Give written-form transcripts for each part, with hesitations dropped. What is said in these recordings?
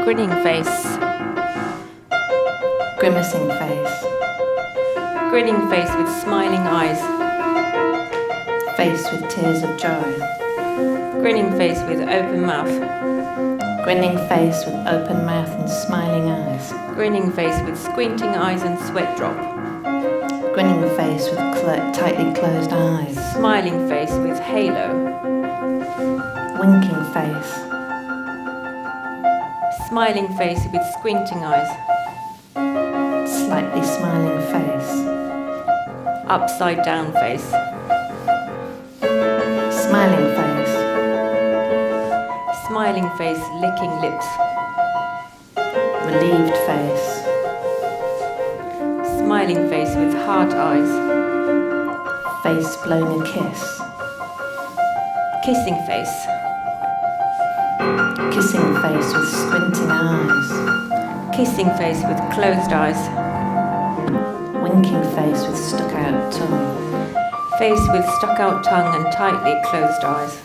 Grinning face. Grimacing face. Grinning face with smiling eyes. Face with tears of joy. Grinning face with open mouth. Grinning face with open mouth and smiling eyes. Grinning face with squinting eyes and sweat drop. Grinning face with tightly closed eyes. Smiling face with halo. Winking face. Smiling face with squinting eyes. Slightly smiling face. Upside down face. Smiling face. Smiling face licking lips. Relieved face. Smiling face with heart eyes. Face blowing a kiss. Kissing face. Kissing face with squinting eyes. Kissing face with closed eyes. Winking face with stuck out tongue. Face with stuck out tongue and tightly closed eyes.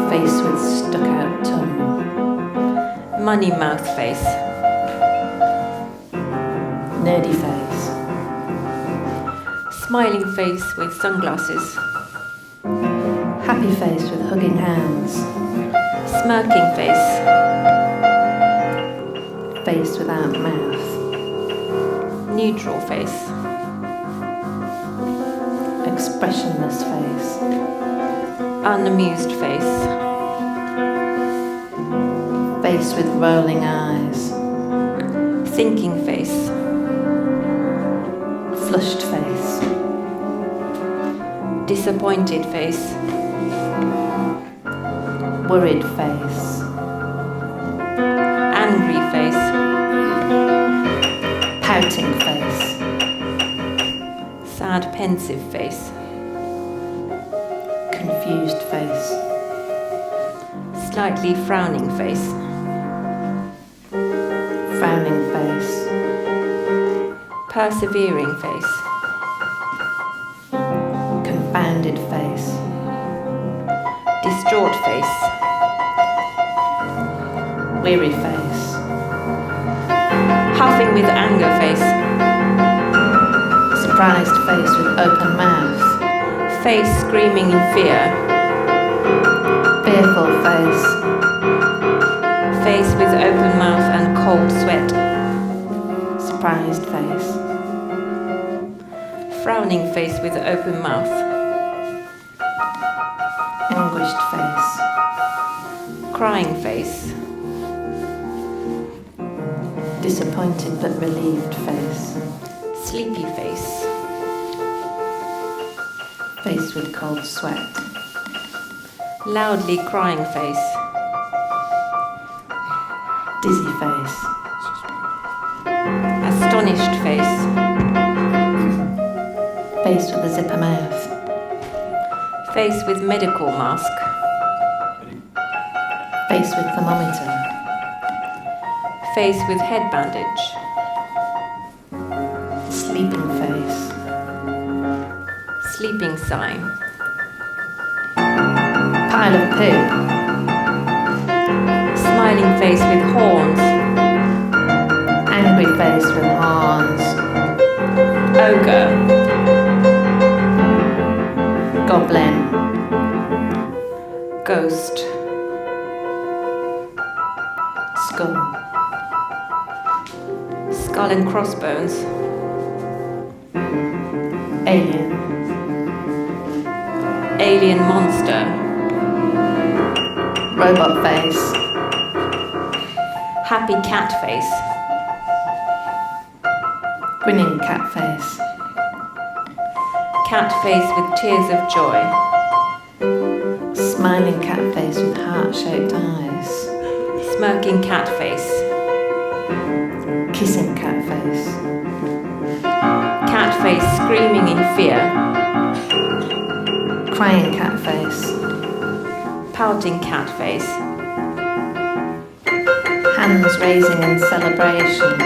Face with stuck out tongue. Money mouth face. Nerdy face. Smiling face with sunglasses. Happy face with hugging hands. Smirking face. Face without mouth. Neutral face. Expressionless face. Unamused face. Face with rolling eyes. Thinking face. Flushed face. Disappointed face. Worried face. Angry face. Pouting face. Sad pensive face. Confused face. Slightly frowning face. Frowning face. Persevering face. Confounded face. Distraught face. Weary face. Huffing with anger face. Surprised face with open mouth. Face screaming in fear. Fearful face. Face with open mouth and cold sweat. Surprised face. Frowning face with open mouth. Anguished face. Crying face. Disappointed but relieved face. Sleepy face. Face with cold sweat. Loudly crying face. Dizzy face. Astonished face. Face with a zipper mouth. Face with medical mask. Face with thermometer. Face with head bandage. Sleeping face. Sleeping sign. Pile of poo. Smiling face with horns. Angry face with horns. Ogre. Goblin. Ghost. Skull. Skull and crossbones. Alien. Alien monster. Robot face. Happy cat face. Grinning cat face. Cat face with tears of joy. Smiling cat face with heart-shaped eyes. Smirking cat face. Kissing cat face. Cat face screaming in fear. Crying cat face. Pouting cat face. Hands raising in celebration.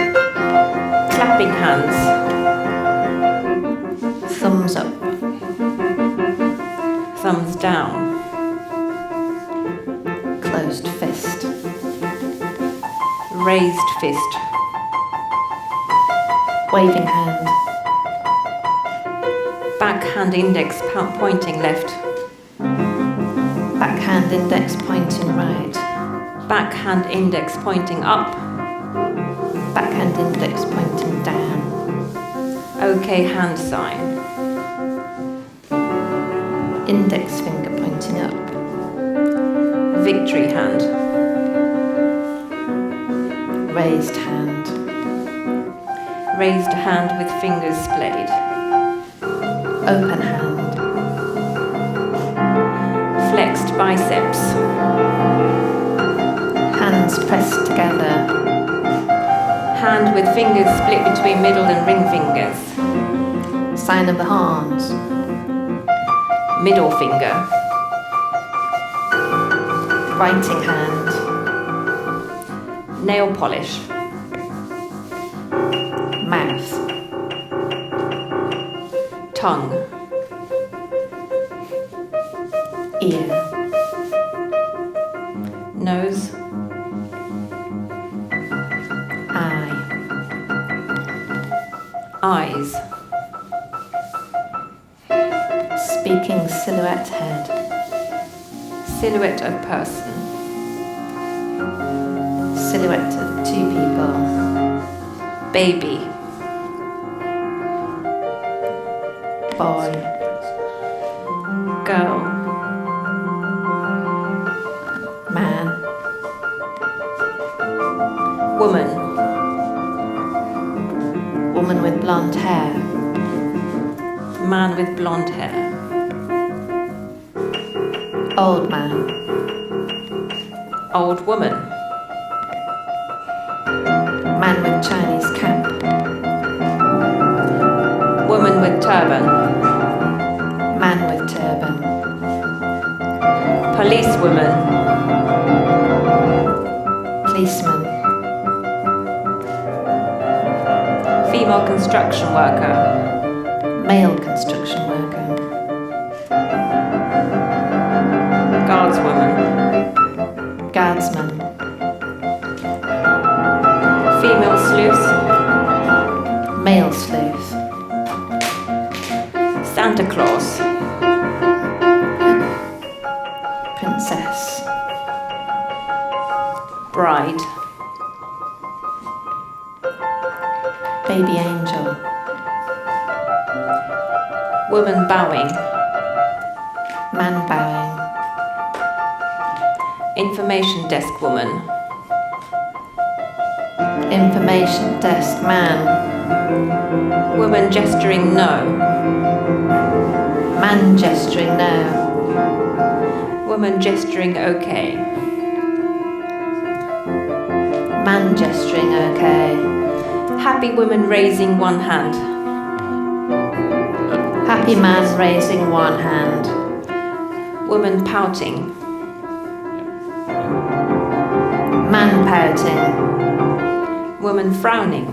Clapping hands. Thumbs up. Thumbs down. Closed fist. Raised fist. Waving hand. Backhand index pointing left. Backhand index pointing right. Backhand index pointing up. Backhand index pointing down. OK hand sign. Index finger pointing up. Victory hand. Raised hand. Raised hand with fingers splayed. Open hand. Flexed biceps. Hands pressed together. Hand with fingers split between middle and ring fingers. Sign of the heart. Middle finger. Writing hand. Nail polish. Mouth. Tongue. Ear. Nose. Eye. Eyes. Speaking silhouette head. Silhouette of person. Silhouette of two people. Baby. Boy. Girl. Man. Woman. Woman with blonde hair. Man with blonde hair. Old man. Old woman. Man with Chinese cap. Woman with turban. Man with turban. Policewoman. Policeman. Female construction worker. Male construction worker. Guardswoman. Guardsman. Female sleuth. Male sleuth. Santa Claus. Princess. Bride. Baby angel. Woman bowing. Man bowing. Information desk woman. Information desk man. Woman gesturing no. Man gesturing no. Woman gesturing okay. Man gesturing okay. Happy woman raising one hand. Happy man raising one hand. Woman pouting. Man pouting. Woman frowning.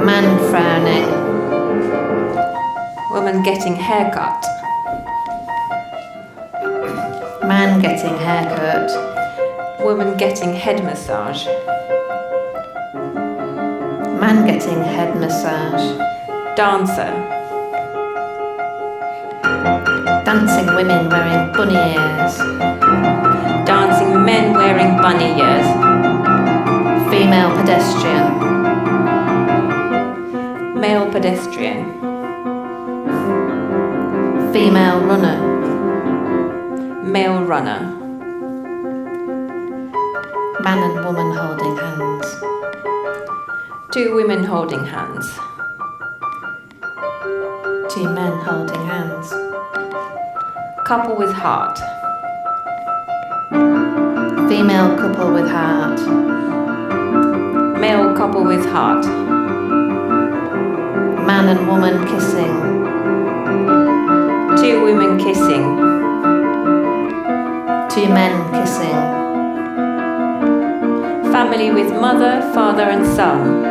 Man frowning. Woman getting haircut. Man getting haircut. Woman getting head massage. Man getting head massage. Dancer. Dancing women wearing bunny ears. Dancing men wearing bunny ears. Female pedestrian. Male pedestrian. Female runner. Male runner. Man and woman holding hands. Two women holding hands. Two men holding hands. Couple with heart. Female couple with heart. Male couple with heart. Man and woman kissing. Two women kissing. Two men kissing. Family with mother, father and son.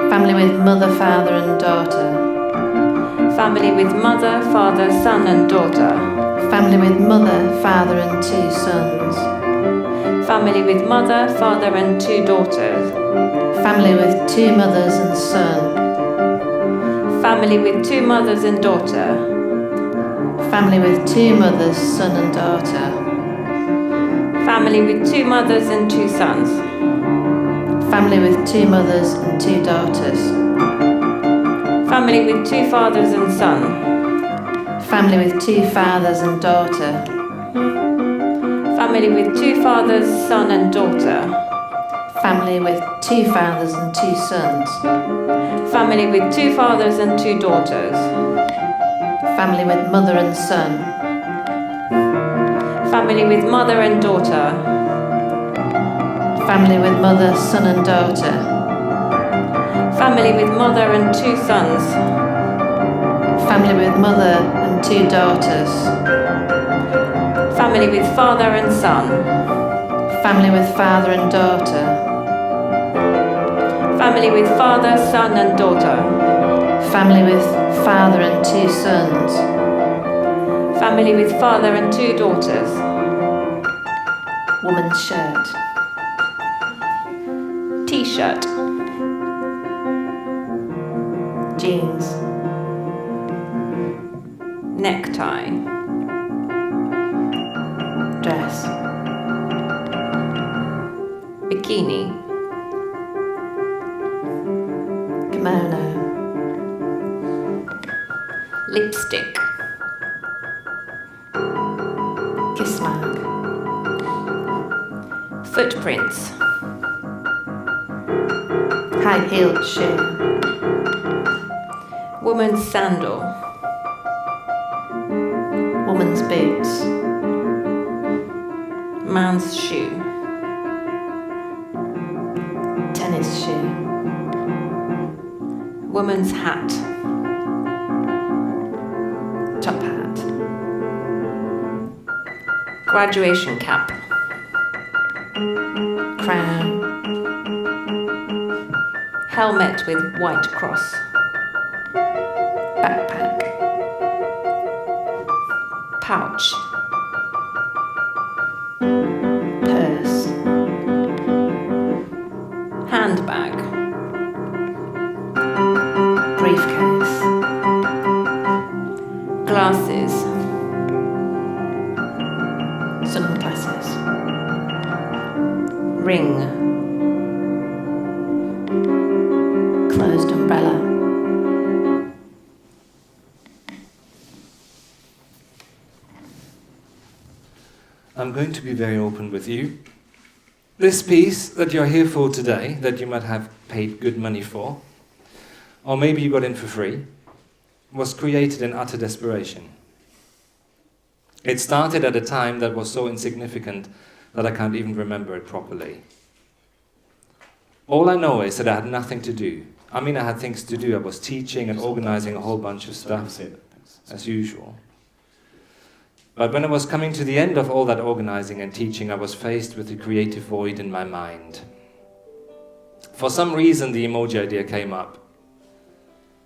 Family with mother, father and daughter. Family with mother, father, son and daughter. Family with mother, father and two sons. Family with mother, father and 2 daughters. Family with 2 mothers and son. Family with 2 mothers and daughter. Family with 2 mothers, son and daughter. Family with 2 mothers and 2 sons. Family with 2 mothers and 2 daughters. Family with 2 fathers and son. Family with 2 fathers and daughter. Family with 2 fathers, son and daughter. Family with 2 fathers and 2 sons. Family with 2 fathers and 2 daughters. Family with mother and son. Family with mother and daughter. Family with mother, son and daughter. Family with mother and 2 sons. Family with mother and 2 daughters. Family with father and son. Family with father and daughter. Family with father, son and daughter. Family with father and 2 sons. Family with father and 2 daughters. Woman's shirt. T-shirt. Jeans. Necktie. Dress. Bikini. Kimono. Lipstick. Kiss mark. Footprints. High-heeled shoe. Woman's sandal. Woman's boots. Man's shoe. Tennis shoe. Woman's hat. Top hat. Graduation cap. Crown. Helmet with white cross. Backpack. Pouch. Purse. Handbag. Briefcase. Glasses. Sunglasses. Ring. Closed umbrella. I'm going to be very open with you. This piece that you're here for today, that you might have paid good money for, or maybe you got in for free, was created in utter desperation. It started at a time that was so insignificant that I can't even remember it properly. All I know is that I had nothing to do. I mean, I had things to do. I was teaching and organizing a whole bunch of stuff, as usual. But when I was coming to the end of all that organizing and teaching, I was faced with a creative void in my mind. For some reason, the emoji idea came up.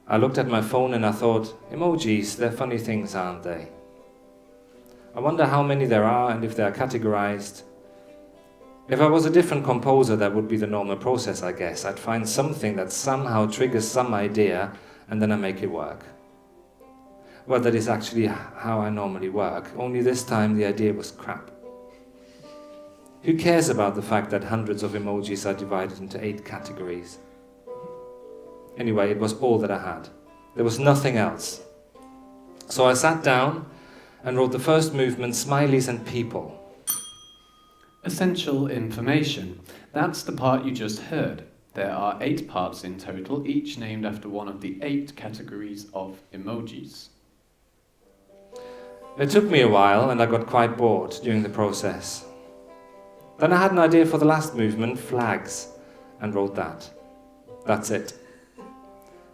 I looked at my phone and I thought, emojis, they're funny things, aren't they? I wonder how many there are and if they are categorized. If I was a different composer, that would be the normal process, I guess. I'd find something that somehow triggers some idea and then I make it work. Well, that is actually how I normally work, only this time the idea was crap. Who cares about the fact that hundreds of emojis are divided into 8 categories? Anyway, it was all that I had. There was nothing else. So I sat down and wrote the first movement, Smileys and People. Essential information. That's the part you just heard. There are 8 parts in total, each named after one of the 8 categories of emojis. It took me a while and I got quite bored during the process. Then I had an idea for the last movement, Flags, and wrote that. That's it.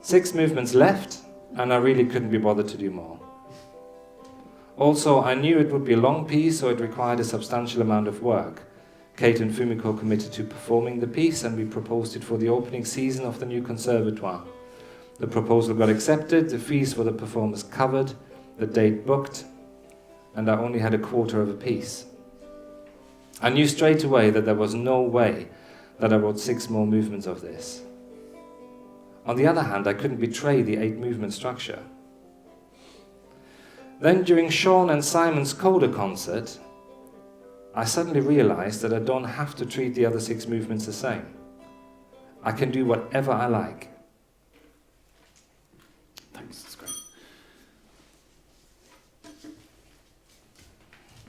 6 movements left and I really couldn't be bothered to do more. Also, I knew it would be a long piece, so it required a substantial amount of work. Kate and Fumiko committed to performing the piece and we proposed it for the opening season of the new conservatoire. The proposal got accepted, the fees for the performers covered, the date booked, and I only had a quarter of a piece. I knew straight away that there was no way that I wrote 6 more movements of this. On the other hand, I couldn't betray the 8-movement structure. Then during Sean and Simon's coda concert, I suddenly realized that I don't have to treat the other 6 movements the same. I can do whatever I like. Thanks, that's great. Yeah,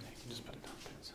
you can just put it down, please.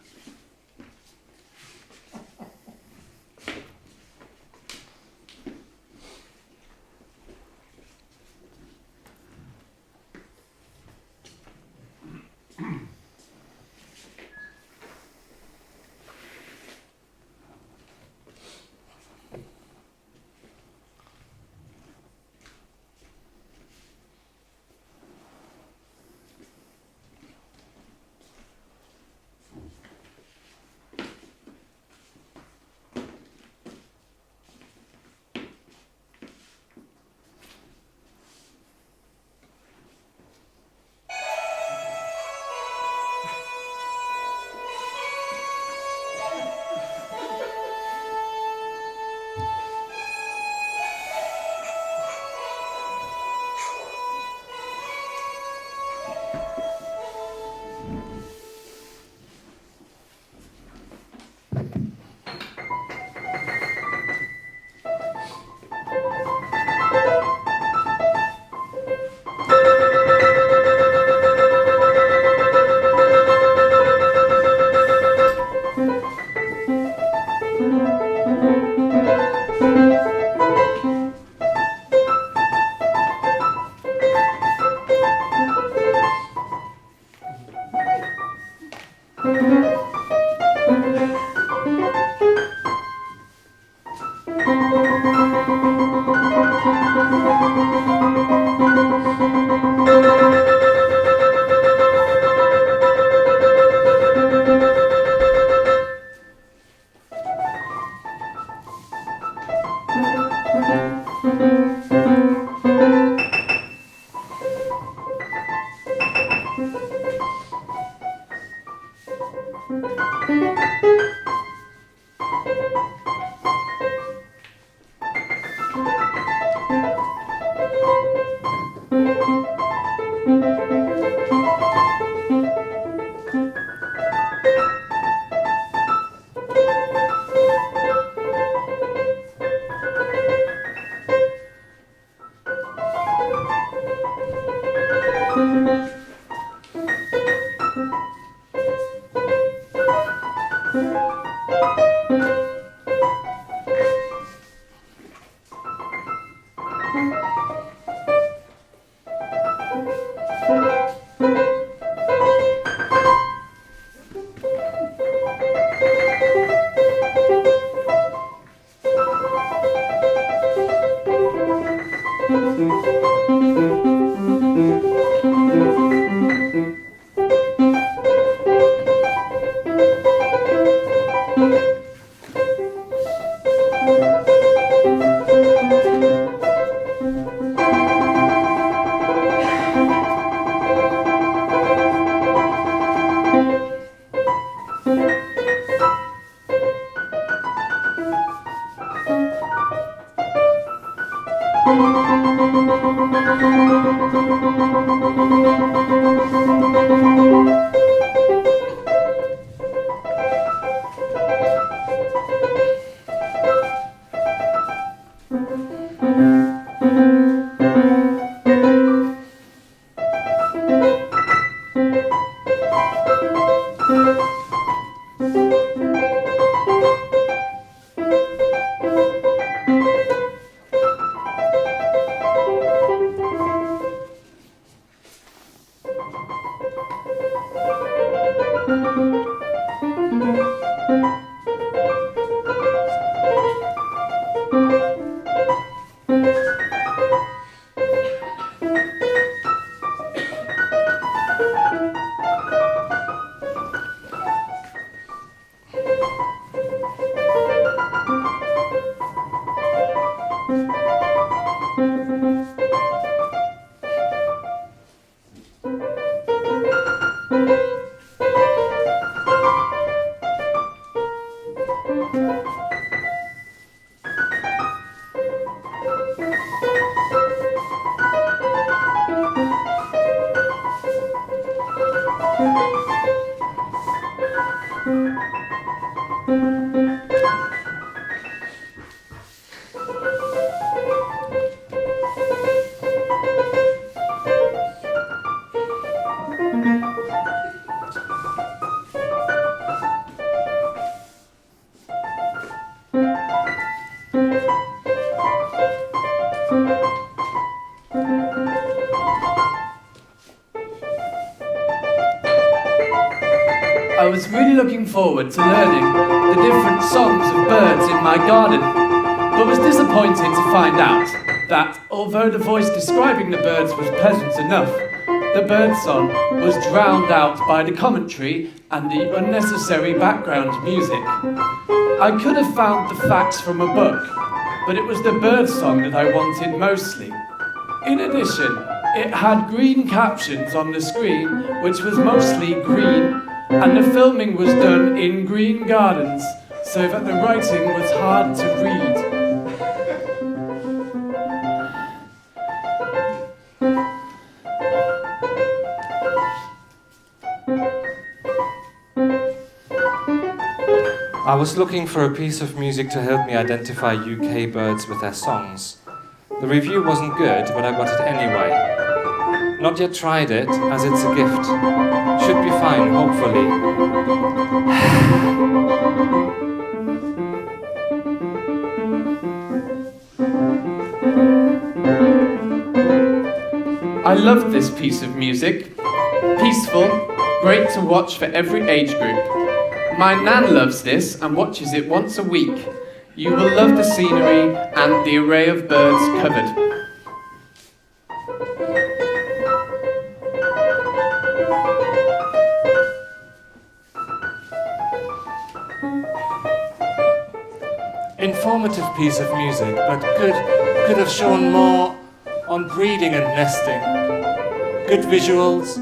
was really looking forward to learning the different songs of birds in my garden, but was disappointed to find out that, although the voice describing the birds was pleasant enough, the birdsong was drowned out by the commentary and the unnecessary background music. I could have found the facts from a book, but it was the birdsong that I wanted mostly. In addition, it had green captions on the screen, which was mostly green, and the filming was done in green gardens, so that the writing was hard to read. I was looking for a piece of music to help me identify UK birds with their songs. The review wasn't good, but I got it anyway. Not yet tried it, as it's a gift. Should be fine, hopefully. I loved this piece of music. Peaceful, great to watch for every age group. My nan loves this and watches it once a week. You will love the scenery and the array of birds covered. Informative piece of music, but could have shown more on breeding and nesting. Good visuals,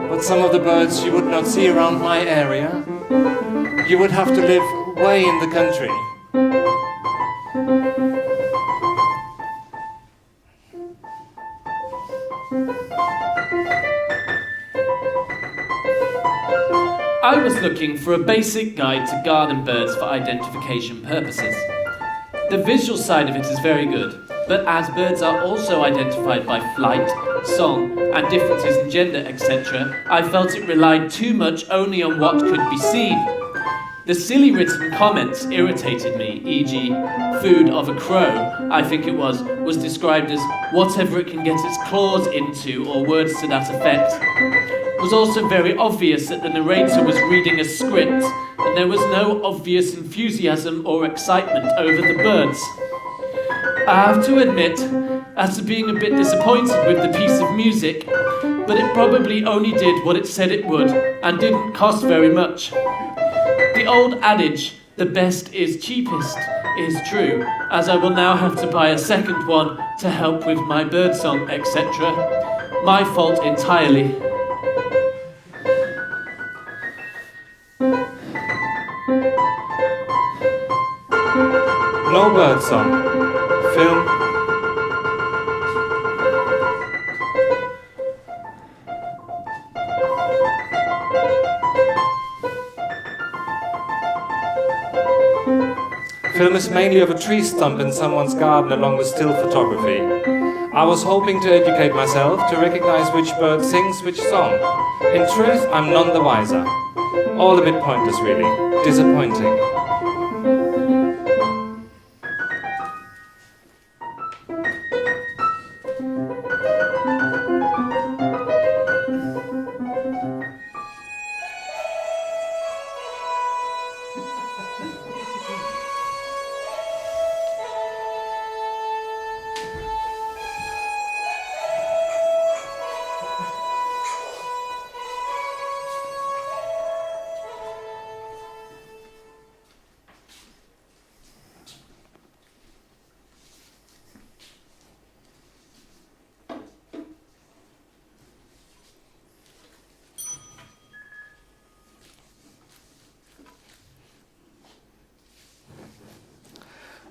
but some of the birds you would not see around my area. You would have to live way in the country. I was looking for a basic guide to garden birds for identification purposes. The visual side of it is very good, but as birds are also identified by flight, song, and differences in gender, etc., I felt it relied too much only on what could be seen. The silly written comments irritated me, e.g., food of a crow, I think it was described as whatever it can get its claws into, or words to that effect. It was also very obvious that the narrator was reading a script, and there was no obvious enthusiasm or excitement over the birds. I have to admit, as to being a bit disappointed with the piece of music, but it probably only did what it said it would, and didn't cost very much. The old adage, the best is cheapest, is true, as I will now have to buy a second one to help with my birdsong, etc. My fault entirely. No birdsong. Film. Film is mainly of a tree stump in someone's garden along with still photography. I was hoping to educate myself to recognize which bird sings which song. In truth, I'm none the wiser. All a bit pointless, really. Disappointing.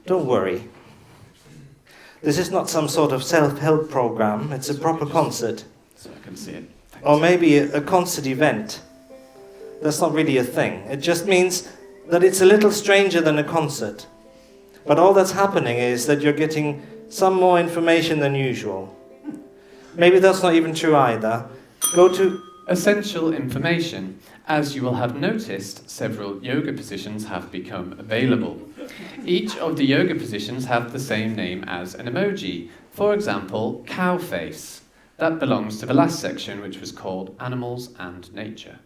Don't worry. This is not some sort of self-help program, it's a proper concert. So I can see it. Thanks. Or maybe a concert event. That's not really a thing. It just means that it's a little stranger than a concert. But all that's happening is that you're getting some more information than usual. Maybe that's not even true either. Go to Essential information. As you will have noticed, several yoga positions have become available. Each of the yoga positions have the same name as an emoji. For example, cow face. That belongs to the last section, which was called Animals and Nature.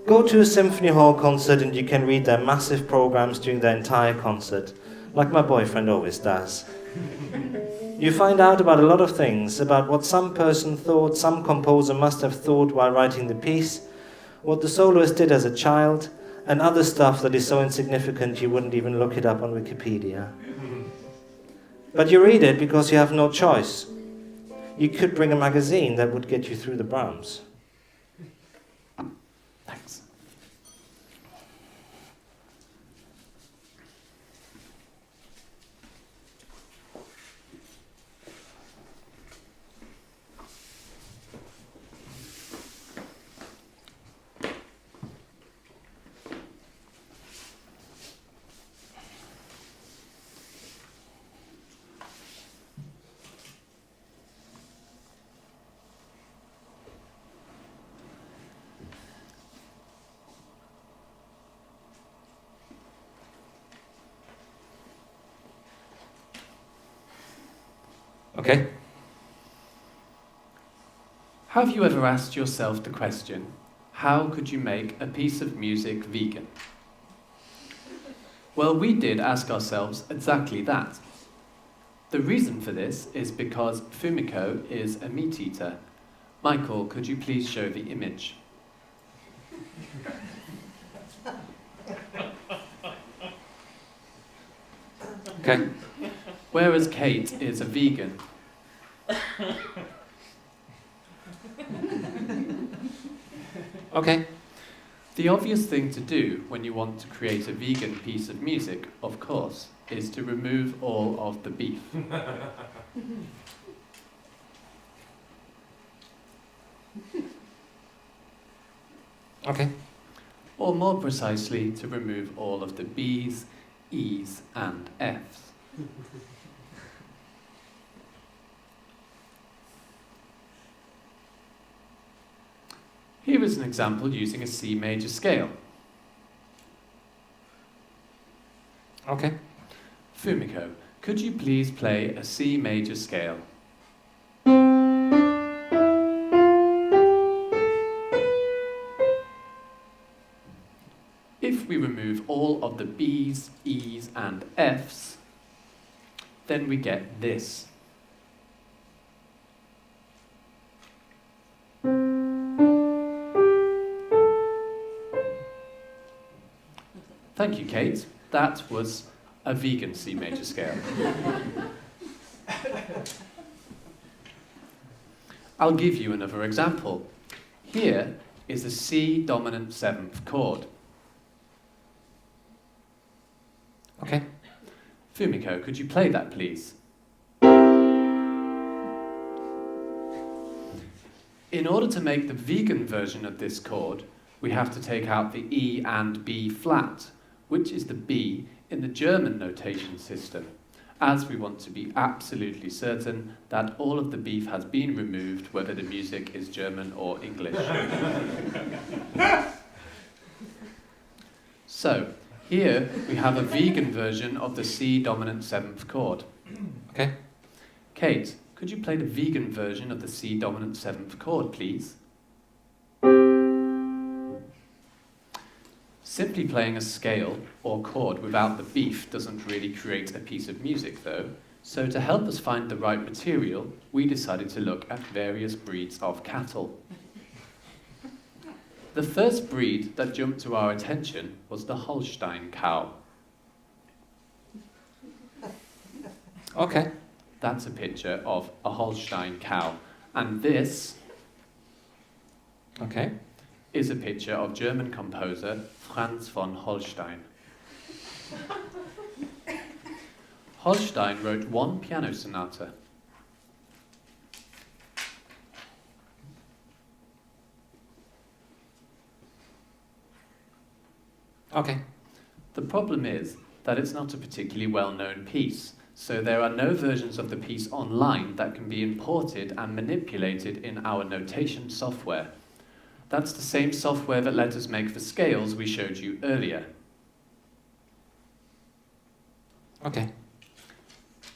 Go to a symphony hall concert and you can read their massive programs during the entire concert, like my boyfriend always does. You find out about a lot of things, about what some person thought, some composer must have thought while writing the piece, what the soloist did as a child, and other stuff that is so insignificant you wouldn't even look it up on Wikipedia. But you read it because you have no choice. You could bring a magazine that would get you through the Brahms. Thanks. Okay? Have you ever asked yourself the question, how could you make a piece of music vegan? Well, we did ask ourselves exactly that. The reason for this is because Fumiko is a meat eater. Michael, could you please show the image? Okay. Whereas Kate is a vegan. Okay. The obvious thing to do when you want to create a vegan piece of music, of course, is to remove all of the beef. Okay. Or more precisely, to remove all of the B's, E's, and F's. Here is an example using a C major scale. Okay. Fumiko, could you please play a C major scale? If we remove all of the B's, E's, and F's, then we get this. Thank you, Kate. That was a vegan C major scale. I'll give you another example. Here is a C dominant 7th chord. Okay. Fumiko, could you play that, please? In order to make the vegan version of this chord, we have to take out the E and B flat, which is the B in the German notation system, as we want to be absolutely certain that all of the beef has been removed, whether the music is German or English. So, here we have a vegan version of the C dominant 7th chord. Okay. Kate, could you play the vegan version of the C dominant 7th chord, please? Simply playing a scale or chord without the beef doesn't really create a piece of music, though. So to help us find the right material, we decided to look at various breeds of cattle. The first breed that jumped to our attention was the Holstein cow. Okay. That's a picture of a Holstein cow. And this Okay. is a picture of German composer Franz von Holstein. Holstein wrote one piano sonata. Okay. The problem is that it's not a particularly well-known piece, so there are no versions of the piece online that can be imported and manipulated in our notation software. That's the same software that let us make the scales we showed you earlier. Okay.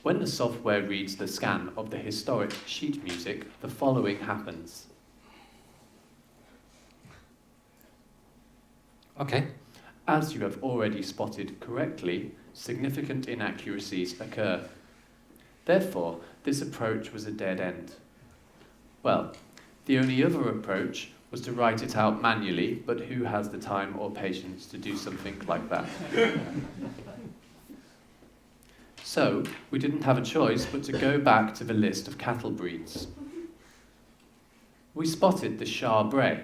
When the software reads the scan of the historic sheet music, the following happens. Okay. As you have already spotted correctly, significant inaccuracies occur. Therefore, this approach was a dead end. Well, the only other approach was to write it out manually, but who has the time or patience to do something like that? So, we didn't have a choice but to go back to the list of cattle breeds. We spotted the Char-Bray.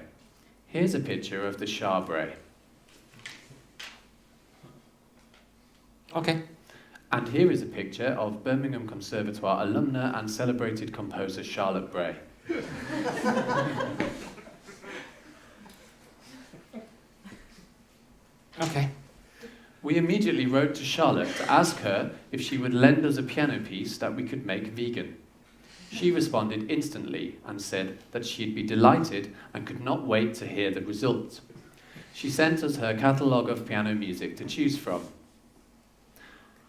Here's a picture of the Char-Bray. Okay. And here is a picture of Birmingham Conservatoire alumna and celebrated composer Charlotte Bray. Okay. We immediately wrote to Charlotte to ask her if she would lend us a piano piece that we could make vegan. She responded instantly and said that she'd be delighted and could not wait to hear the result. She sent us her catalogue of piano music to choose from.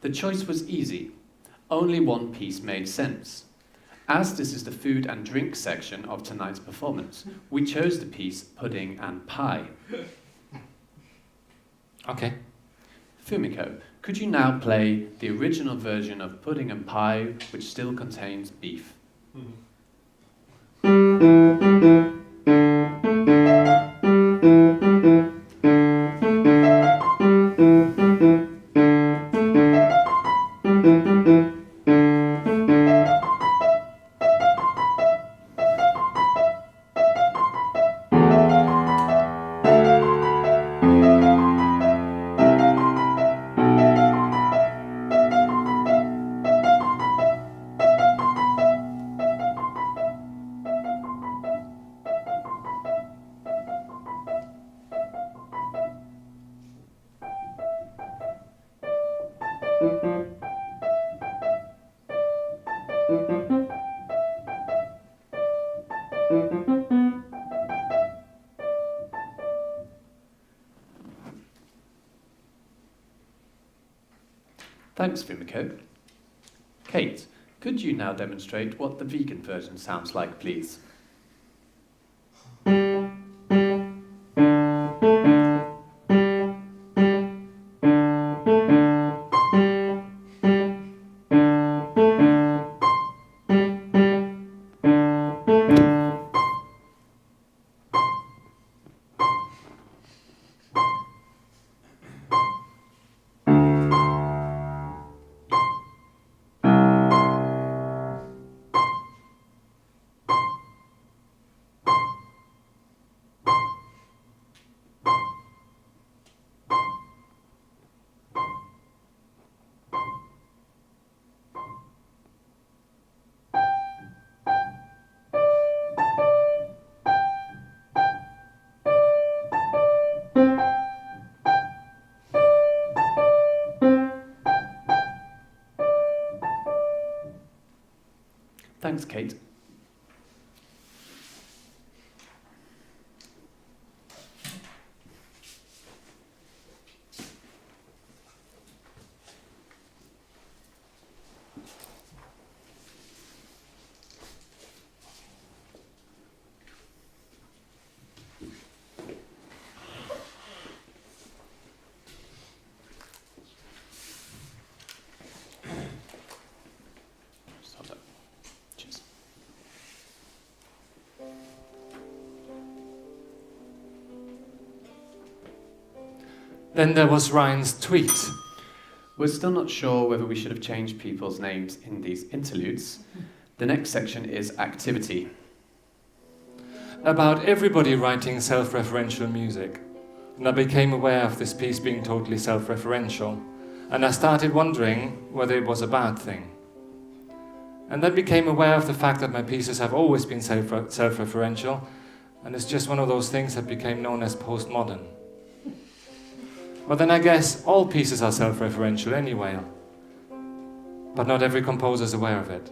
The choice was easy. Only one piece made sense. As this is the food and drink section of tonight's performance, we chose the piece Pudding and Pie. Okay. Fumiko, could you now play the original version of Pudding and Pie, which still contains beef? Thanks, Fumiko. Kate, could you now demonstrate what the vegan version sounds like, please? Thanks, Kate. Cheers. Then there was Ryan's tweet. We're still not sure whether we should have changed people's names in these interludes. The next section is activity. About everybody writing self-referential music. And I became aware of this piece being totally self-referential. And I started wondering whether it was a bad thing. And then became aware of the fact that my pieces have always been self-referential, and it's just one of those things that became known as postmodern. But then I guess all pieces are self-referential anyway. But not every composer is aware of it.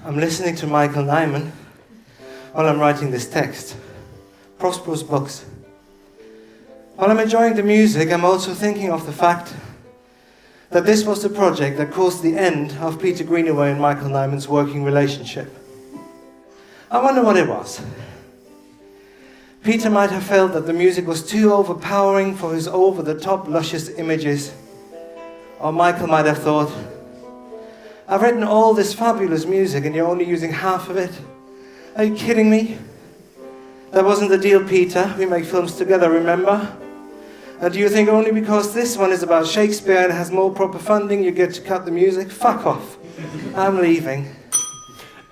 I'm listening to Michael Nyman while I'm writing this text. Prosperous books. While I'm enjoying the music, I'm also thinking of the fact that this was the project that caused the end of Peter Greenaway and Michael Nyman's working relationship. I wonder what it was. Peter might have felt that the music was too overpowering for his over-the-top luscious images. Or Michael might have thought, I've written all this fabulous music and you're only using half of it. Are you kidding me? That wasn't the deal, Peter. We make films together, remember? And do you think only because this one is about Shakespeare and has more proper funding you get to cut the music? Fuck off. I'm leaving.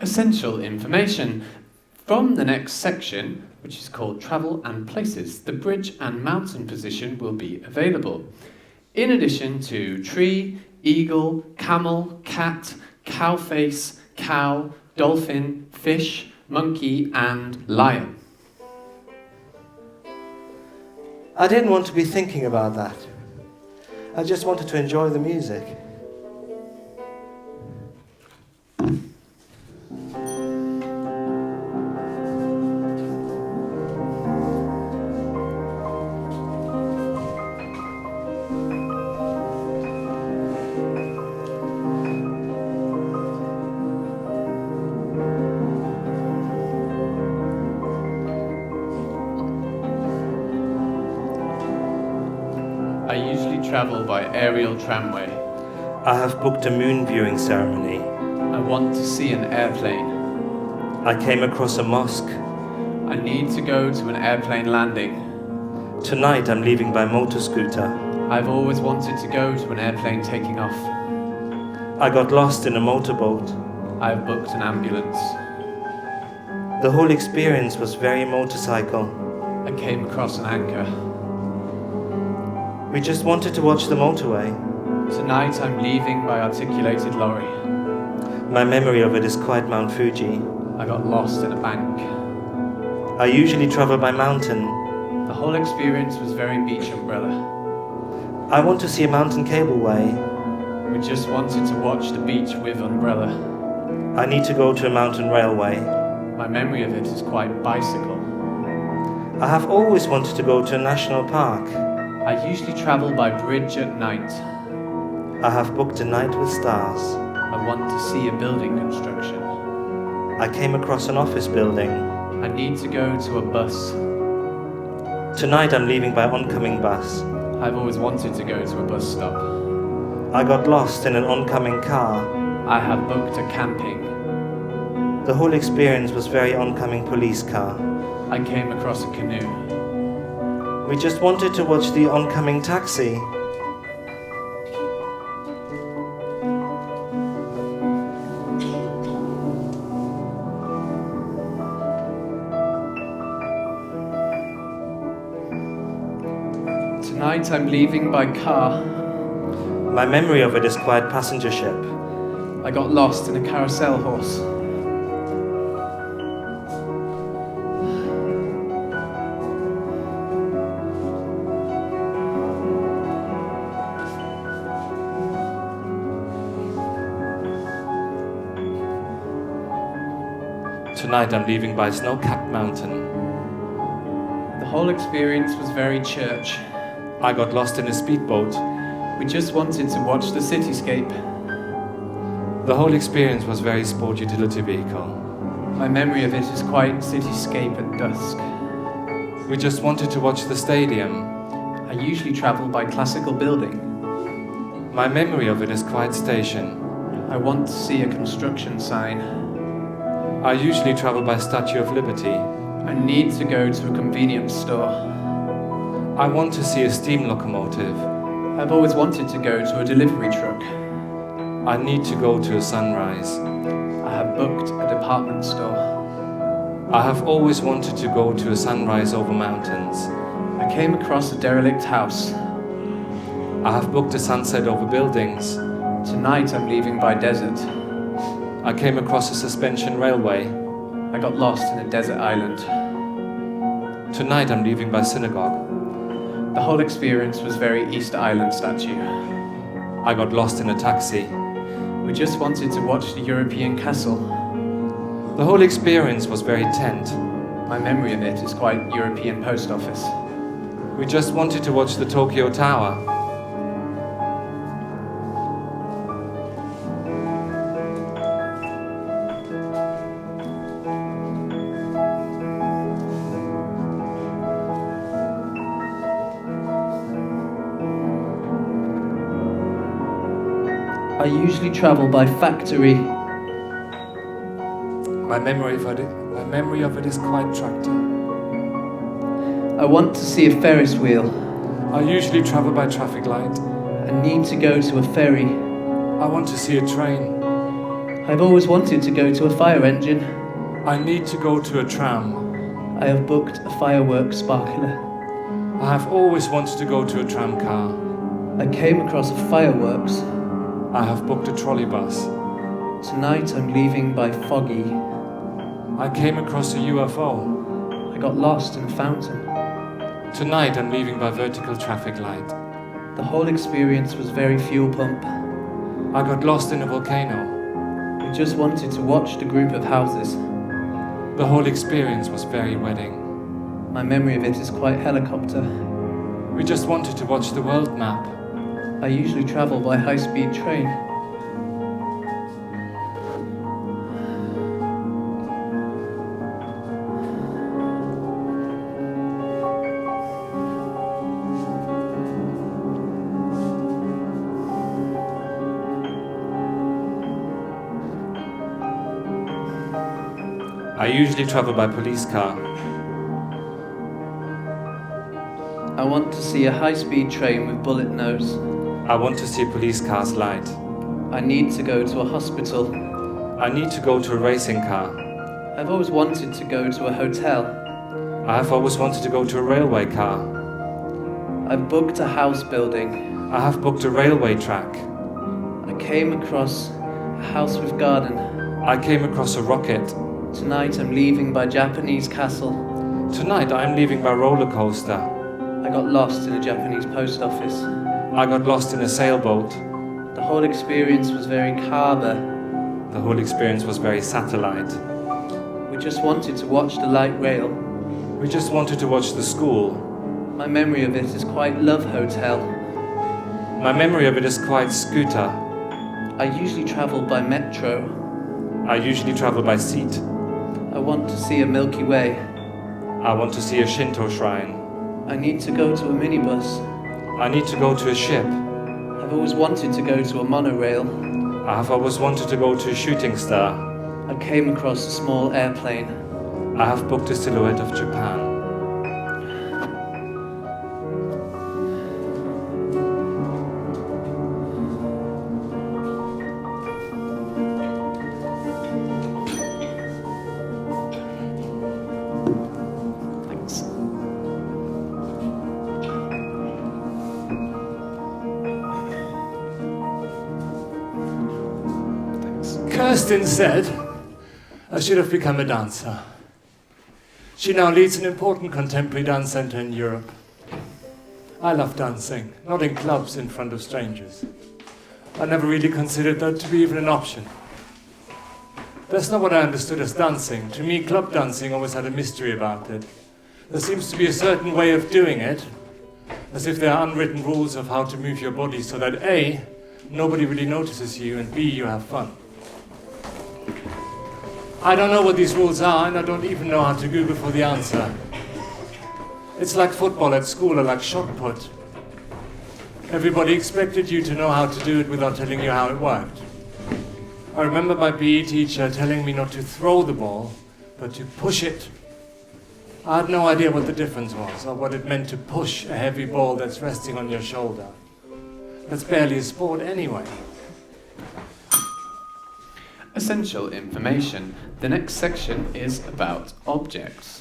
Essential information. From the next section, which is called Travel and Places, the bridge and mountain position will be available. In addition to tree, eagle, camel, cat, cow face, cow, dolphin, fish, monkey, and lion. I didn't want to be thinking about that. I just wanted to enjoy the music. I usually travel by aerial tramway. I have booked a moon viewing ceremony. I want to see an airplane. I came across a mosque. I need to go to an airplane landing. Tonight I'm leaving by motor scooter. I've always wanted to go to an airplane taking off. I got lost in a motorboat. I've booked an ambulance. The whole experience was very motorcycle. I came across an anchor. We just wanted to watch the motorway. Tonight I'm leaving by articulated lorry. My memory of it is quite Mount Fuji. I got lost in a bank. I usually travel by mountain. The whole experience was very beach umbrella. I want to see a mountain cableway. We just wanted to watch the beach with umbrella. I need to go to a mountain railway. My memory of it is quite bicycle. I have always wanted to go to a national park. I usually travel by bridge at night. I have booked a night with stars. I want to see a building construction. I came across an office building. I need to go to a bus. Tonight I'm leaving by oncoming bus. I've always wanted to go to a bus stop. I got lost in an oncoming car. I have booked a camping. The whole experience was very oncoming police car. I came across a canoe. We just wanted to watch the oncoming taxi. Tonight I'm leaving by car. My memory of it is quite passenger ship. I got lost in a carousel horse. Tonight I'm leaving by snow-capped mountain. The whole experience was very church. I got lost in a speedboat. We just wanted to watch the cityscape. The whole experience was very sport utility vehicle. My memory of it is quite cityscape at dusk. We just wanted to watch the stadium. I usually travel by classical building. My memory of it is quite station. I want to see a construction sign. I usually travel by Statue of Liberty. I need to go to a convenience store. I want to see a steam locomotive. I've always wanted to go to a delivery truck. I need to go to a sunrise. I have booked a department store. I have always wanted to go to a sunrise over mountains. I came across a derelict house. I have booked a sunset over buildings. Tonight I'm leaving by desert. I came across a suspension railway. I got lost in a desert island. Tonight I'm leaving by synagogue. The whole experience was very Easter Island statue. I got lost in a taxi. We just wanted to watch the European castle. The whole experience was very tense. My memory of it is quite European post office. We just wanted to watch the Tokyo Tower. I usually travel by factory. My memory of it is quite tractor. I want to see a Ferris wheel. I usually travel by traffic light. I need to go to a ferry. I want to see a train. I've always wanted to go to a fire engine. I need to go to a tram. I have booked a fireworks sparkler. I have always wanted to go to a tram car. I came across a fireworks. I have booked a trolley bus. Tonight I'm leaving by Foggy. I came across a UFO. I got lost in a fountain. Tonight I'm leaving by vertical traffic light. The whole experience was very fuel pump. I got lost in a volcano. We just wanted to watch the group of houses. The whole experience was very wedding. My memory of it is quite helicopter. We just wanted to watch the world map. I usually travel by high-speed train. I usually travel by police car. I want to see a high-speed train with bullet nose. I want to see police cars light. I need to go to a hospital. I need to go to a racing car. I've always wanted to go to a hotel. I have always wanted to go to a railway car. I've booked a house building. I have booked a railway track. I came across a house with garden. I came across a rocket. Tonight I'm leaving by Japanese castle. Tonight I am leaving by roller coaster. I got lost in a Japanese post office. I got lost in a sailboat. The whole experience was very Carver. The whole experience was very satellite. We just wanted to watch the light rail. We just wanted to watch the school. My memory of it is quite Love Hotel. My memory of it is quite scooter. I usually travel by metro. I usually travel by seat. I want to see a Milky Way. I want to see a Shinto shrine. I need to go to a minibus. I need to go to a ship. I've always wanted to go to a monorail. I have always wanted to go to a shooting star. I came across a small airplane. I have booked a silhouette of Japan. Kirsten said I should have become a dancer. She now leads an important contemporary dance centre in Europe. I love dancing, not in clubs in front of strangers. I never really considered that to be even an option. That's not what I understood as dancing. To me, club dancing always had a mystery about it. There seems to be a certain way of doing it, as if there are unwritten rules of how to move your body so that A, nobody really notices you, and B, you have fun. I don't know what these rules are, and I don't even know how to Google for the answer. It's like football at school or like shot put. Everybody expected you to know how to do it without telling you how it worked. I remember my PE teacher telling me not to throw the ball, but to push it. I had no idea what the difference was, or what it meant to push a heavy ball that's resting on your shoulder. That's barely a sport anyway. Essential information. The next section is about objects.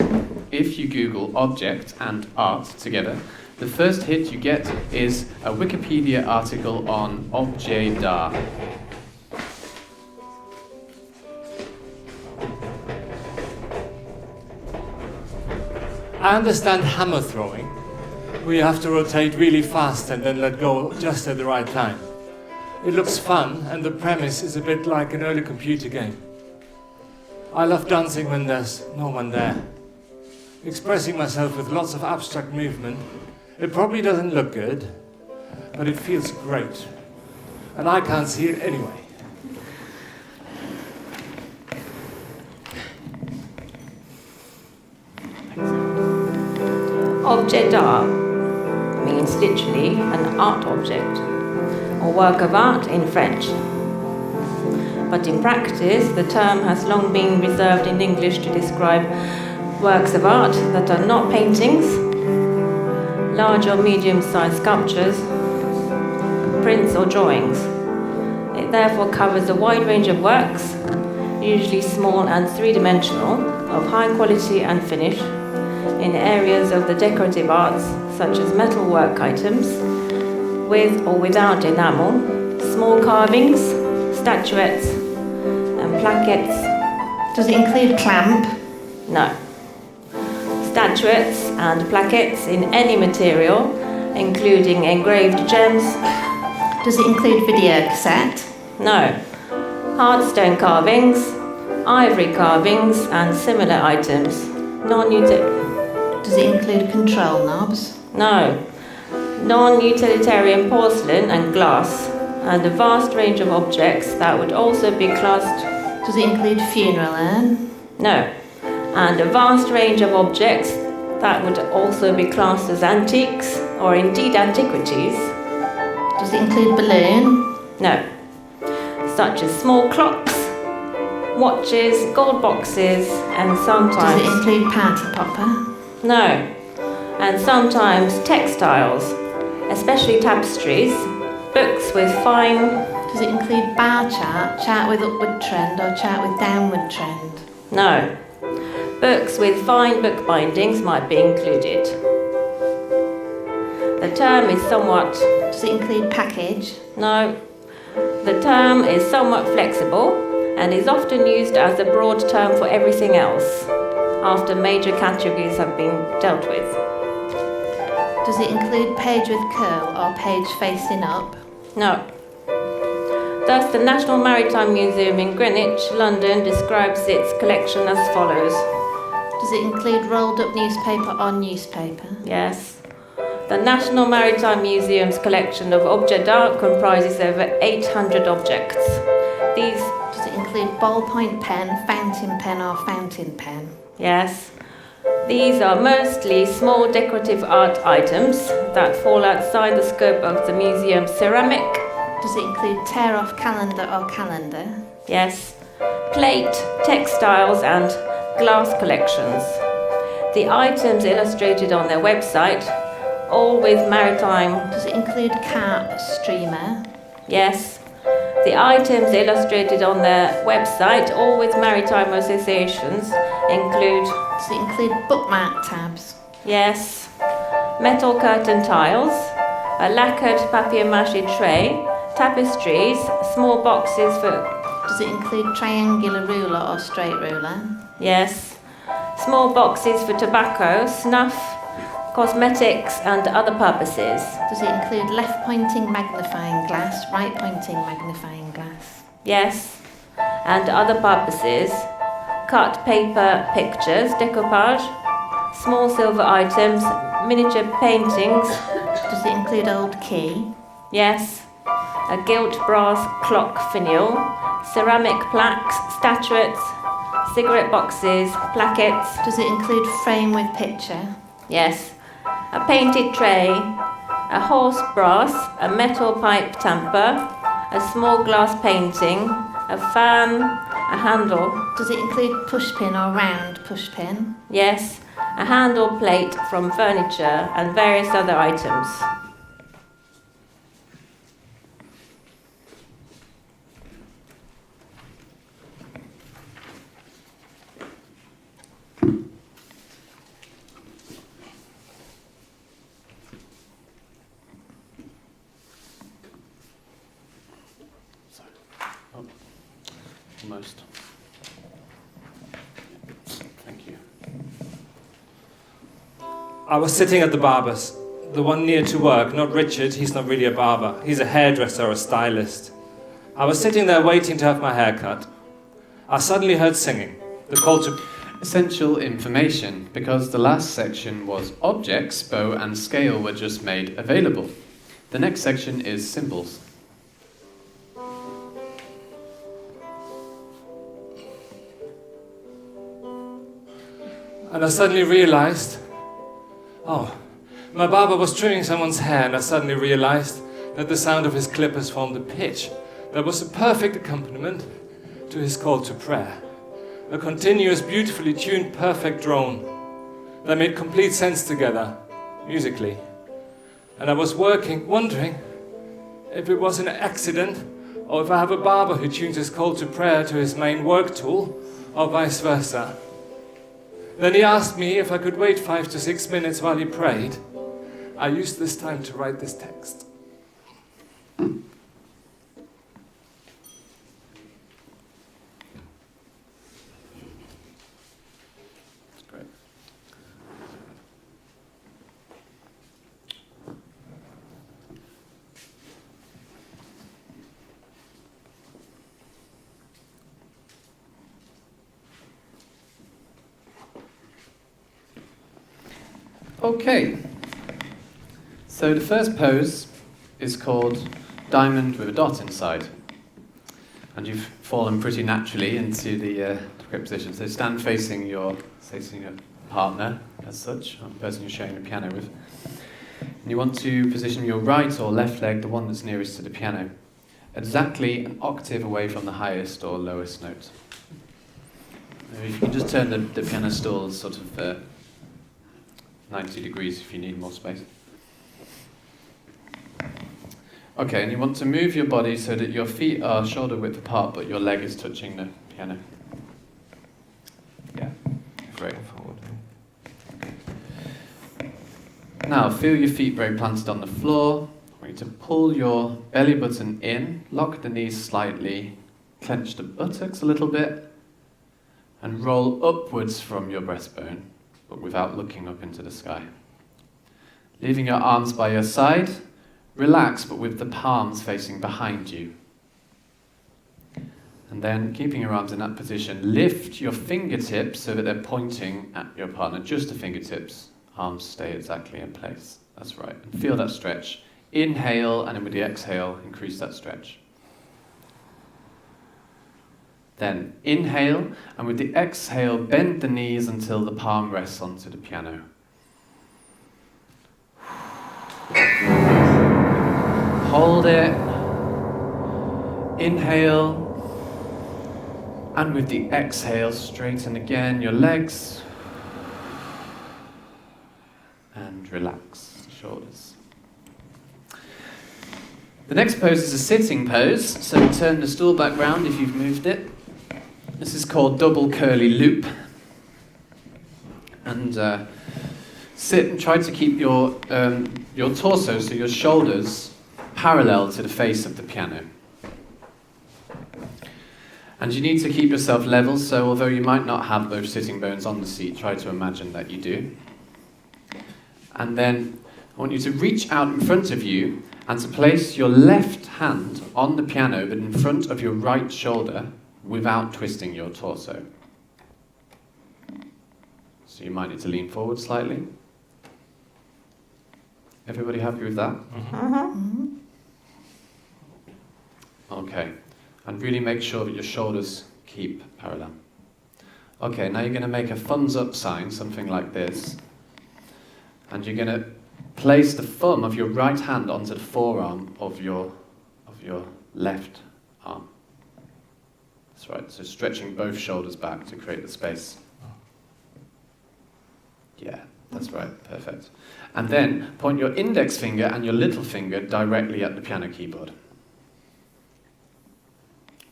If you Google object and art together, the first hit you get is a Wikipedia article on objet d'art. I understand hammer throwing, where you have to rotate really fast and then let go just at the right time. It looks fun, and the premise is a bit like an early computer game. I love dancing when there's no one there. Expressing myself with lots of abstract movement. It probably doesn't look good, but it feels great. And I can't see it anyway. Objet d'art means literally an art object or work of art in French. But in practice, the term has long been reserved in English to describe works of art that are not paintings, large or medium-sized sculptures, prints or drawings. It therefore covers a wide range of works, usually small and three-dimensional, of high quality and finish, in areas of the decorative arts such as metalwork items, with or without enamel, small carvings, statuettes and plaquettes. Does it include clamp? No. Statuettes and plaquettes in any material, including engraved gems. Does it include video cassette? No. Hard stone carvings, ivory carvings and similar items. Does it include control knobs? No. Non-utilitarian porcelain and glass, and a vast range of objects that would also be classed. Does it include funeral urn? No. And a vast range of objects that would also be classed as antiques, or indeed antiquities. Does it include balloon? No. Such as small clocks, watches, gold boxes, and sometimes. Does it include party popper? No. And sometimes textiles, especially tapestries, books with fine. Does it include bar chart, chart with upward trend or chart with downward trend? No. Books with fine book bindings might be included. The term is somewhat. Does it include package? No. The term is somewhat flexible and is often used as a broad term for everything else, after major categories have been dealt with. Does it include page with curl or page facing up? No. Thus, the National Maritime Museum in Greenwich, London, describes its collection as follows. Does it include rolled up newspaper or newspaper? Yes. The National Maritime Museum's collection of object art comprises over 800 objects. These. Does it include ballpoint pen, fountain pen or fountain pen? Yes. These are mostly small decorative art items that fall outside the scope of the museum's ceramic. Does it include tear-off calendar or calendar? Yes. Plate, textiles and glass collections. The items illustrated on their website, all with maritime. Does it include carp streamer? Yes. The items illustrated on their website, all with maritime associations, include. Does it include bookmark tabs? Yes. Metal curtain tiles, a lacquered papier-mâché tray, tapestries, small boxes for. Does it include triangular ruler or straight ruler? Yes. Small boxes for tobacco, snuff, cosmetics and other purposes. Does it include left-pointing magnifying glass, right-pointing magnifying glass? Yes. And other purposes. Cut paper pictures, decoupage, small silver items, miniature paintings. Does it include old key? Yes. A gilt brass clock finial, ceramic plaques, statuettes, cigarette boxes, plaquettes. Does it include frame with picture? Yes. A painted tray, a horse brass, a metal pipe tamper, a small glass painting, a fan, a handle. Does it include pushpin or round pushpin? Yes. A handle plate from furniture and various other items. Almost. Thank you. I was sitting at the barber's, the one near to work, not Richard, he's not really a barber, he's a hairdresser or a stylist. I was sitting there waiting to have my hair cut. I suddenly heard singing. The call to... Essential information, because the last section was objects, bow and scale were just made available. The next section is symbols. And I suddenly realized, my barber was trimming someone's hair, and I suddenly realized that the sound of his clippers formed a pitch that was a perfect accompaniment to his call to prayer. A continuous, beautifully tuned, perfect drone that made complete sense together, musically. And I was wondering if it was an accident, or if I have a barber who tunes his call to prayer to his main work tool, or vice versa. Then he asked me if I could wait 5 to 6 minutes while he prayed. I used this time to write this text. Great. Okay, so the first pose is called diamond with a dot inside. And you've fallen pretty naturally into the correct position. So stand facing your partner, as such, or the person you're sharing the piano with. And you want to position your right or left leg, the one that's nearest to the piano, exactly an octave away from the highest or lowest note. If you can just turn the piano stool sort of 90 degrees if you need more space. Okay, and you want to move your body so that your feet are shoulder width apart, but your leg is touching the piano. Yeah, great. Now, feel your feet very planted on the floor. I want you to pull your belly button in, lock the knees slightly, clench the buttocks a little bit, and roll upwards from your breastbone, but without looking up into the sky. Leaving your arms by your side, relax, but with the palms facing behind you. And then, keeping your arms in that position, lift your fingertips so that they're pointing at your partner, just the fingertips. Arms stay exactly in place. That's right. And feel that stretch. Inhale, and then with the exhale, increase that stretch. Then inhale, and with the exhale, bend the knees until the palm rests onto the piano. Hold it. Inhale. And with the exhale, straighten again your legs. And relax the shoulders. The next pose is a sitting pose, so turn the stool back round if you've moved it. This is called double curly loop. And sit and try to keep your torso, so your shoulders, parallel to the face of the piano. And you need to keep yourself level, so although you might not have those sitting bones on the seat, try to imagine that you do. And then I want you to reach out in front of you and to place your left hand on the piano, but in front of your right shoulder, without twisting your torso. So you might need to lean forward slightly. Everybody happy with that? Mm-hmm. Okay. And really make sure that your shoulders keep parallel. Okay, now you're going to make a thumbs up sign, something like this. And you're going to place the thumb of your right hand onto the forearm of your left arm. That's right, so stretching both shoulders back to create the space. Yeah, that's right, perfect. And then point your index finger and your little finger directly at the piano keyboard.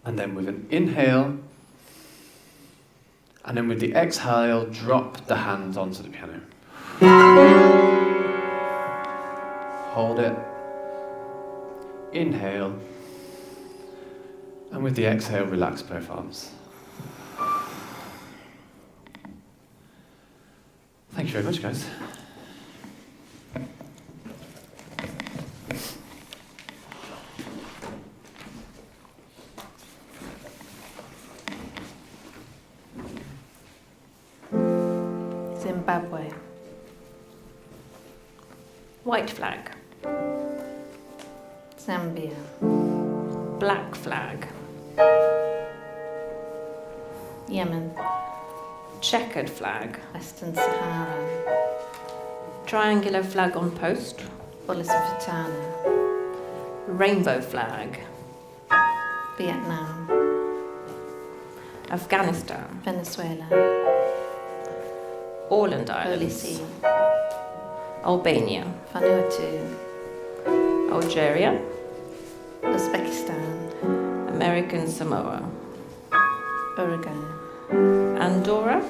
And then with an inhale, and then with the exhale, drop the hand onto the piano. Hold it. Inhale. And with the exhale, relax both arms. Thank you very much, guys. Zimbabwe. White flag. Zambia. Black flag. Yemen. Checkered flag. Western Sahara. Triangular flag on post. Uluwatu. Rainbow flag. Vietnam. Afghanistan. Venezuela. Åland Holy Islands. See. Albania. Vanuatu. Algeria. Uzbekistan. American Samoa. Uruguay. Andorra.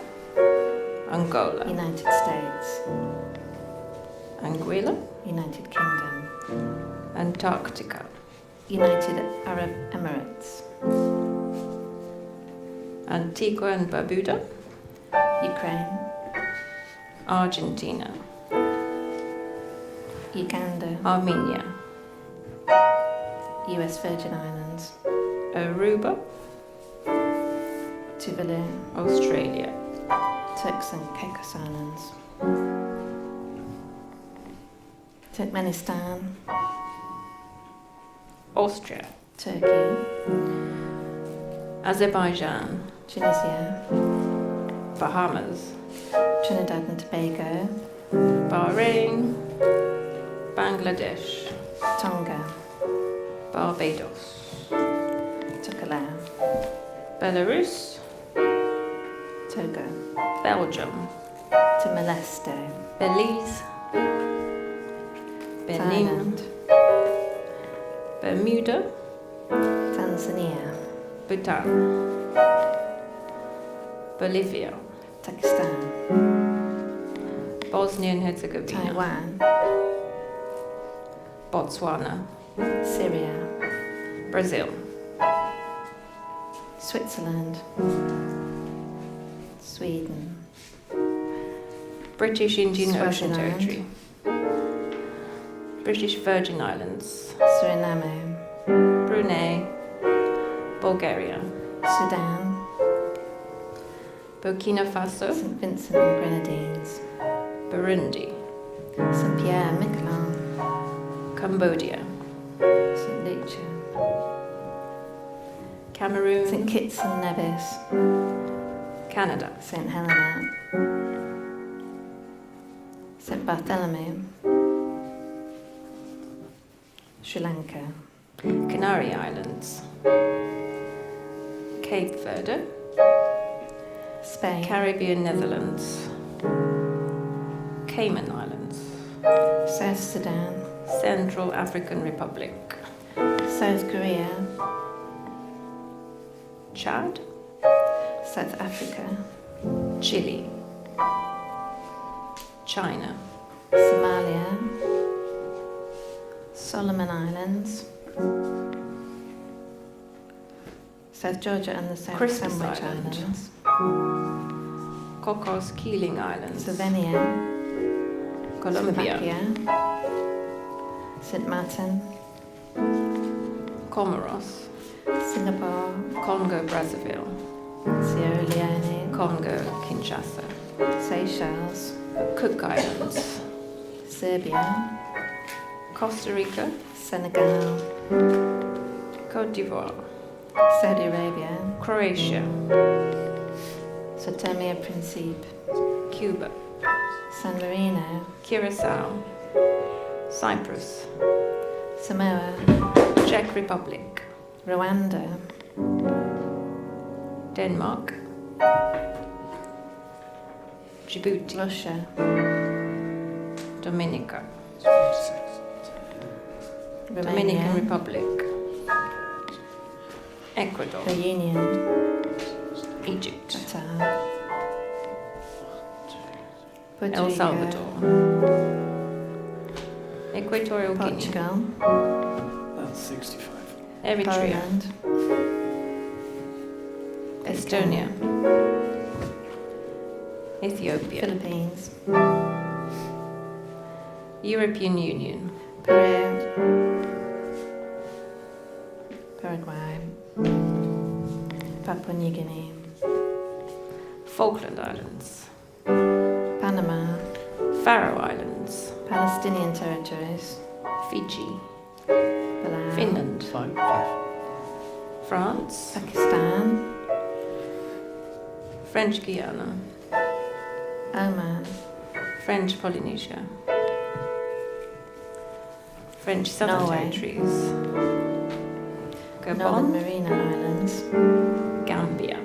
Angola. United States. Anguilla. United Kingdom. Antarctica. United Arab Emirates. Antigua and Barbuda. Ukraine. Argentina. Uganda. Armenia. US Virgin Islands. Aruba. Tuvalu. Australia. Turks and Caicos Islands. Turkmenistan. Austria. Turkey. Azerbaijan. Tunisia. Bahamas. Trinidad and Tobago. Bahrain. Bangladesh. Tonga. Barbados. Tokelau. Belarus. Togo. Belgium. Timor-Leste. Belize. Benin. Thailand. Bermuda. Tanzania. Bhutan. Bolivia. Pakistan. Bosnia and Herzegovina. Taiwan. Botswana. Syria. Brazil. Switzerland. Sweden. British Indian Ocean Swaziland. Territory. British Virgin Islands. Suriname. Brunei. Bulgaria. Sudan. Burkina Faso. St. Vincent and Grenadines. Burundi. St. Pierre and Miquelon. Cambodia. St. Lucia. Cameroon. St. Kitts and Nevis. Canada. St. Helena. St. Bartholomew. Sri Lanka. Canary Islands. Cape Verde. Spain. Caribbean Netherlands. Cayman Islands. South Sudan. Central African Republic. South Korea. Chad. South Africa. Chile. China. Somalia. Solomon Islands. South Georgia and the South Christmas Sandwich Island. Islands. Cocos Keeling Islands. Slovenia. Colombia. Slovakia. St. Martin. Comoros. Singapore. Congo Brazzaville. Sierra Leone. Congo Kinshasa. Seychelles. Cook Islands. Serbia. Costa Rica. Senegal. Côte d'Ivoire. Saudi Arabia. Croatia. Sao Tome and Principe. Cuba. San Marino. Curacao. Cyprus. Samoa. Czech Republic. Rwanda. Denmark. Djibouti. Russia. Dominica. Romania. Dominican Republic. Ecuador. Reunion. Egypt. Qatar. Puerto El Rico. Salvador. Equatorial Guinea. Portugal. That's 65. Eritrea. Poland. Estonia. Ethiopia. Philippines. European Union. Peru. Paraguay. Papua New Guinea. Falkland Islands. Panama, Faroe Islands, Palestinian territories, Fiji, Palau, Finland, France, Pakistan, French Guiana, Oman, French Polynesia, French Southern Norway. Territories, Northern Gabon, Marina Islands, Gambia,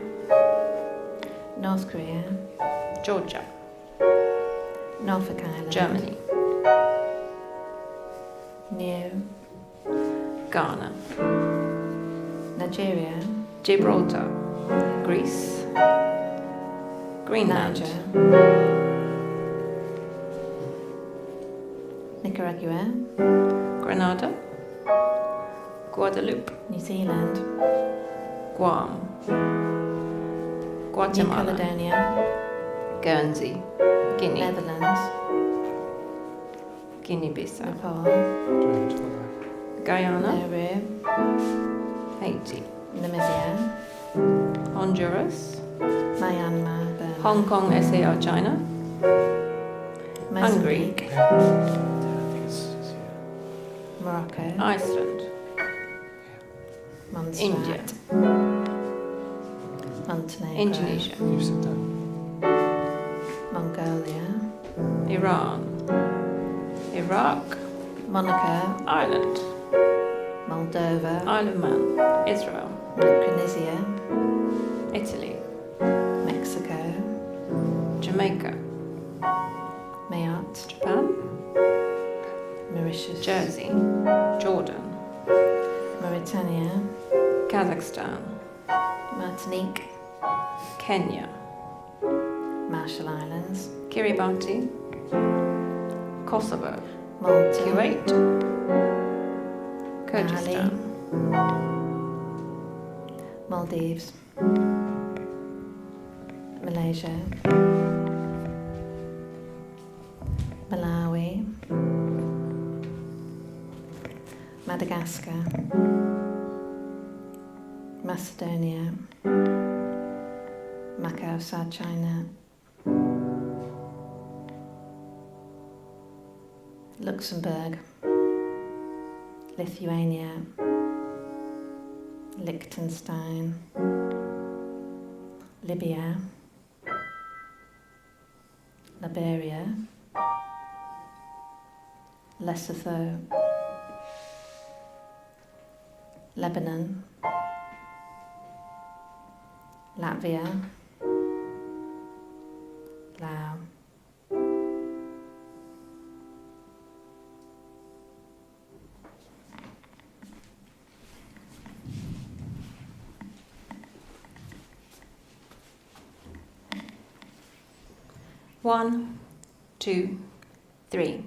North Korea, Georgia, Norfolk Island, Germany, New, Ghana, Nigeria, Gibraltar, Greece, Greenland, Niger, Nicaragua, Grenada, Guadeloupe, New Zealand, Guam, New Guatemala, Caledonia, Guernsey, Guinea, Netherlands, Guinea-Bissau, Nepal, Guyana, Nauru, Haiti, Namibia, Honduras, Myanmar, Burma, Hong Kong, SAR, China, Mozambique, Hungary, Morocco, Iceland, Montserrat, India, Montenegro, Indonesia, Mongolia, Iran, Iraq, Monaco, Ireland, Moldova, Isle of Man, Israel, Micronesia, Italy, Mexico, Jamaica, Mayotte, Japan, Mauritius, Jersey, Jordan, Mauritania, Kazakhstan, Martinique, Kenya, Marshall Islands, Kiribati, Kosovo, Malta, Kuwait, Kyrgyzstan, Maldives, Malaysia, Malawi, Madagascar, Macedonia, Macau, South China, Luxembourg, Lithuania, Liechtenstein, Libya, Liberia, Lesotho, Lebanon, Latvia, Laos. One, two, three.